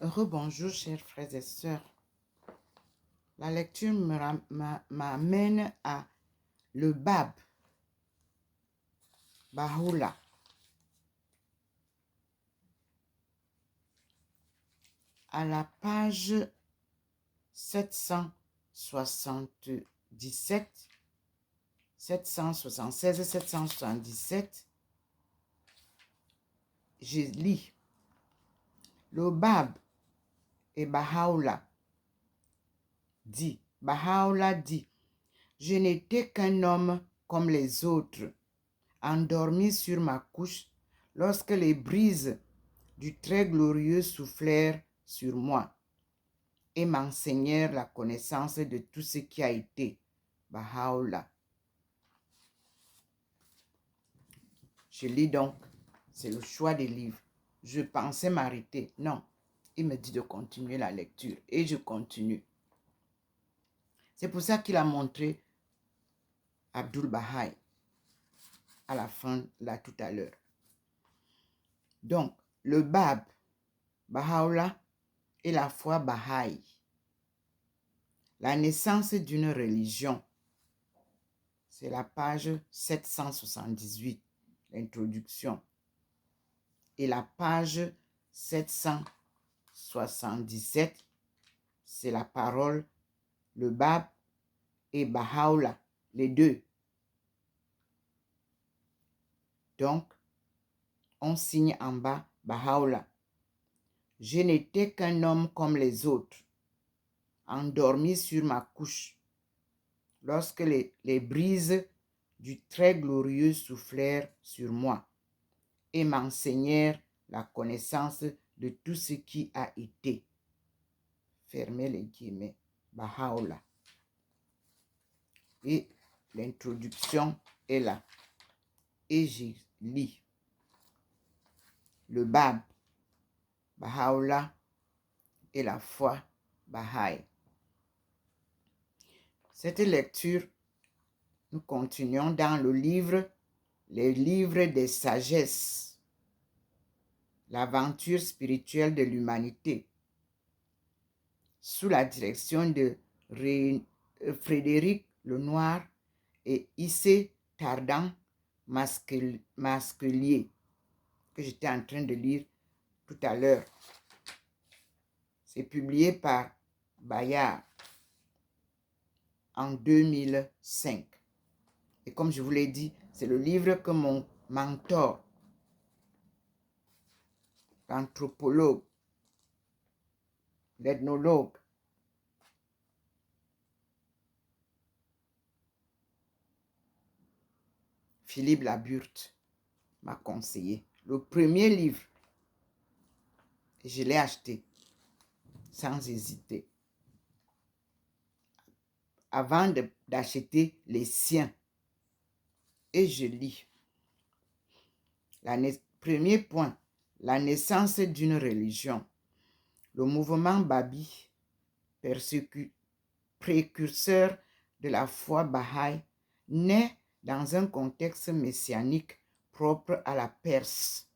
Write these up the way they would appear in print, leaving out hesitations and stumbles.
Rebonjour, chers frères et sœurs. La lecture m'amène à le Bab, Baha'u'llah. À la page 777, 776, 777, je lis. Le Bab et Baha'u'llah dit, je n'étais qu'un homme comme les autres, endormi sur ma couche lorsque les brises du très glorieux soufflèrent sur moi et m'enseignèrent la connaissance de tout ce qui a été. Baha'u'llah. Je lis donc, c'est le choix des livres. Je pensais m'arrêter. Non, il me dit de continuer la lecture et je continue. C'est pour ça qu'il a montré Abdul Baha'i à la fin, là, tout à l'heure. Donc, le Bab, Baha'u'llah et la foi Baha'i. La naissance d'une religion. C'est la page 778, l'introduction. Et la page 777, c'est la parole, le Bab et Baha'u'llah, les deux. Donc, on signe en bas Baha'u'llah. Je n'étais qu'un homme comme les autres, endormi sur ma couche, lorsque les brises du très glorieux soufflèrent sur moi et m'enseignèrent la connaissance de tout ce qui a été. Fermez les guillemets. Baha'u'llah. Et l'introduction est là. Et je lis. Le Bab, Baha'u'llah et la foi Baha'i. Cette lecture, nous continuons dans le livre, les livres des sagesses, l'aventure spirituelle de l'humanité, sous la direction de Frédéric Lenoir et Issé Tardan Masquelier, que j'étais en train de lire tout à l'heure. C'est publié par Bayard en 2005. Et comme je vous l'ai dit, c'est le livre que mon mentor, l'anthropologue, l'ethnologue, Philippe Laburte m'a conseillé. Le premier livre, je l'ai acheté sans hésiter. Avant d'acheter les siens. Et je lis. Premier point, la naissance d'une religion. Le mouvement Babi, précurseur de la foi Baha'i, naît dans un contexte messianique propre à la Perse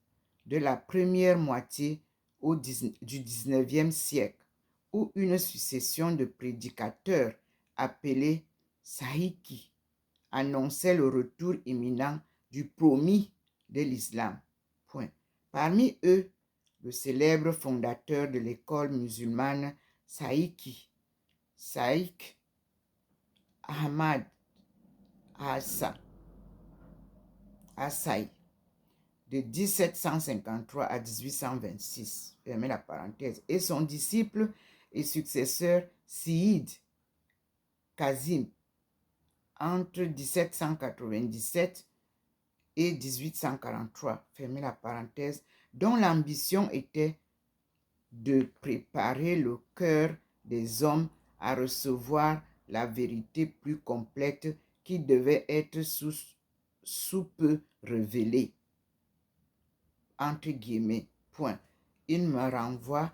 de la première moitié du 19e siècle, où une succession de prédicateurs appelés Sahiki annonçait le retour imminent du promis de l'islam. Parmi eux, le célèbre fondateur de l'école musulmane Saïk Ahmad Assaï, de 1753 à 1826, fermez la parenthèse, et son disciple et successeur Sayyid Kazim, entre 1797 et 1843, fermez la parenthèse, dont l'ambition était de préparer le cœur des hommes à recevoir la vérité plus complète qui devait être sous peu révélée. Entre guillemets, point. Il me renvoie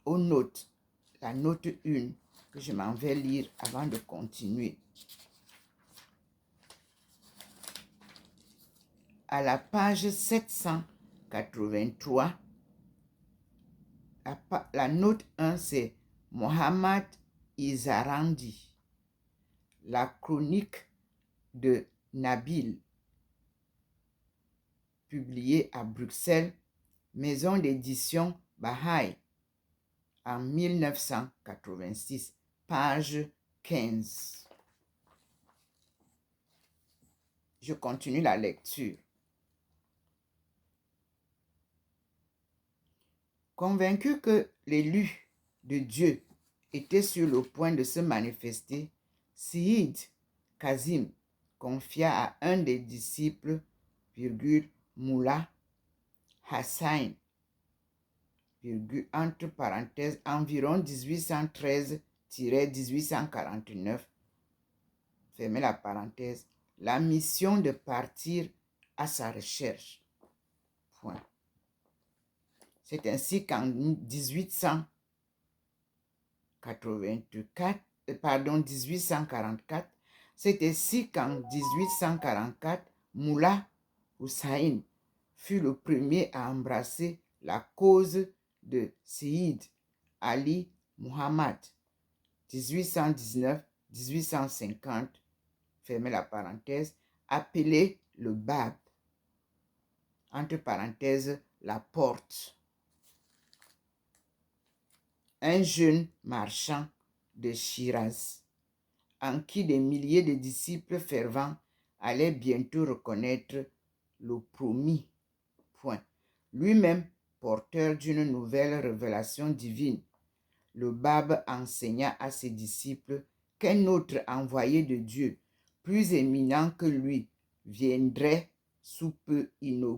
aux notes, la note 1, que je m'en vais lire avant de continuer. À la page 783, La note 1, c'est Mohammad Izarandi. La chronique de Nabil, publiée à Bruxelles, maison d'édition Baha'i, en 1986, page 15. Je continue la lecture. Convaincu que l'élu de Dieu était sur le point de se manifester, Sayyid Kazim confia à un des disciples, Mullah Hassan, entre parenthèses, environ 1813-1849, fermez la parenthèse, la mission de partir à sa recherche. Point. C'est ainsi qu'en 1844, c'est ainsi qu'en 1844, Mullah Hussain fut le premier à embrasser la cause de Sayyid Ali Muhammad, 1819-1850, fermez la parenthèse, appelé le Bab, entre parenthèses, la porte. Un jeune marchand de Shiraz, en qui des milliers de disciples fervents allaient bientôt reconnaître le promis. Point. Lui-même porteur d'une nouvelle révélation divine, le Bab enseigna à ses disciples qu'un autre envoyé de Dieu, plus éminent que lui, viendrait sous peu inaugurer